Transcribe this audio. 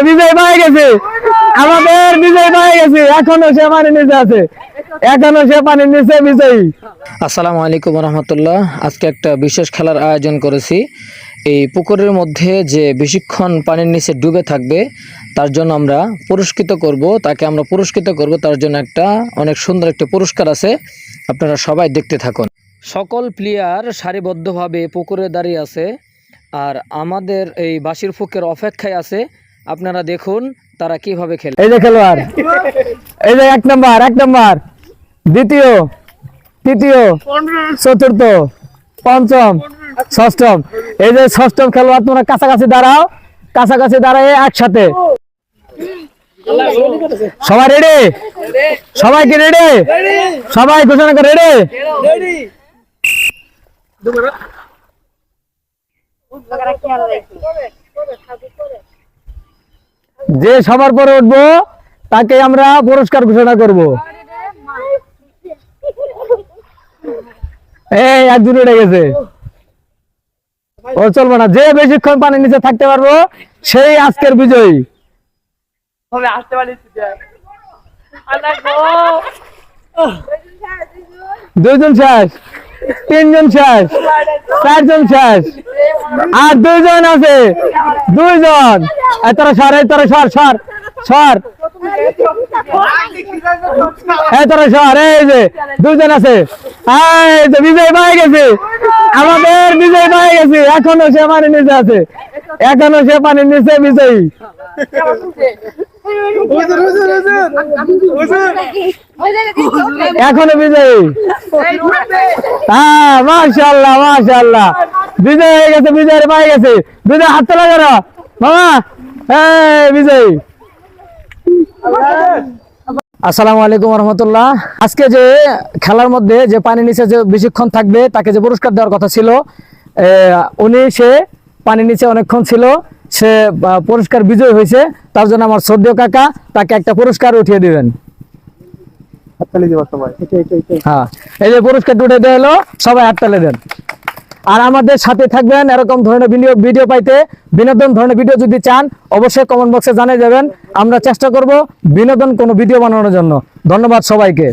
বিজয় পাই গেছে, আমাদের বিজয় পাই গেছে। এখনো সে পানির নিচে আছে, এখনো সে পানির নিচে বিজয়ী। আসসালামু আলাইকুম রহমতুল্লাহ। আজকে একটা বিশেষ খেলার আয়োজন করেছি। এই পুকুরের মধ্যে যে বেশিক্ষণ পানির নিচে ডুবে থাকবে তার জন্য আমরা পুরস্কৃত করব, তাকে আমরা পুরস্কৃত করব। তার জন্য একটা অনেক সুন্দর একটা পুরস্কার আছে, আপনারা সবাই দেখতে থাকুন। সকল প্লেয়ার সারিবদ্ধভাবে পুকুরে দাঁড়িয়ে আছে আর আমাদের এই বাঁশির ফুকের অপেক্ষায় আছে। আপনারা দেখুন তারা কিভাবে খেলে। এই যে খেলোয়াড়, এই যে এক নম্বর, দ্বিতীয়, তৃতীয়, চতুর্থ, পঞ্চম, ষষ্ঠম। এই যে ষষ্ঠম খেলোয়াড়, তোমরা কাছাকাছি দাঁড়াও, কাছাকাছি দাঁড়ায় একসাথে। সবাই রেডি? সবাই কি রেডি? সবাই ঘোষণা করে রেডি? যে সবার পরে উঠবো তাকে আমরা পুরস্কার ঘোষণা করব। এই একজন উঠে গেছে, ও চলবে না। যে বেশিক্ষণ পানির নিচে থাকতে পারবো সেই আজকের বিজয়ী। দুইজন শেষ, তিনজন শেষ, চারজন শেষ, আর দুইজন আছে, দুইজন। তোরা সর, তোরা সর সর সর, তোরা সর। এই যে দুইজন আছে, এই যে বিজয় পাই গেছে, আমাদের বিজয় পাই গেছে। এখনো সে পানির নিচে আছে, এখনো সে পানির নিচে বিজয়ী। এখনো বিজয়ী। হ্যাঁ, মাশাআল্লাহ মাশাআল্লাহ, বিজয় হয়ে গেছে, বিজয় পাই গেছে। বিজয় হাত তোলা করো মামা, বিজয়ী। আসসালামু আলাইকুম রহমতুল্লাহ। আজকে যে খেলার মধ্যে যে পানির নিচে যে বেশিক্ষণ থাকবে তাকে যে পুরস্কার দেওয়ার কথা ছিল, সে পানির নিচে অনেকক্ষণ ছিল, সে পুরস্কার বিজয় হয়েছে। তার জন্য আমার শ্রদ্ধেয় কাকা তাকে একটা পুরস্কার উঠিয়ে দিবেন। হ্যাঁ, এই যে পুরস্কারটা উঠে দেওয়া হলো, সবাই হাততালি দেন। আর আমাদের সাথে থাকবেন। এরকম ধরনের ভিডিও পাইতে, বিনোদন ধরনের ভিডিও যদি চান অবশ্যই কমেন্ট বক্সে জানিয়ে যাবেন। আমরা চেষ্টা করব বিনোদন কোনো ভিডিও বানানোর জন্য। ধন্যবাদ সবাইকে।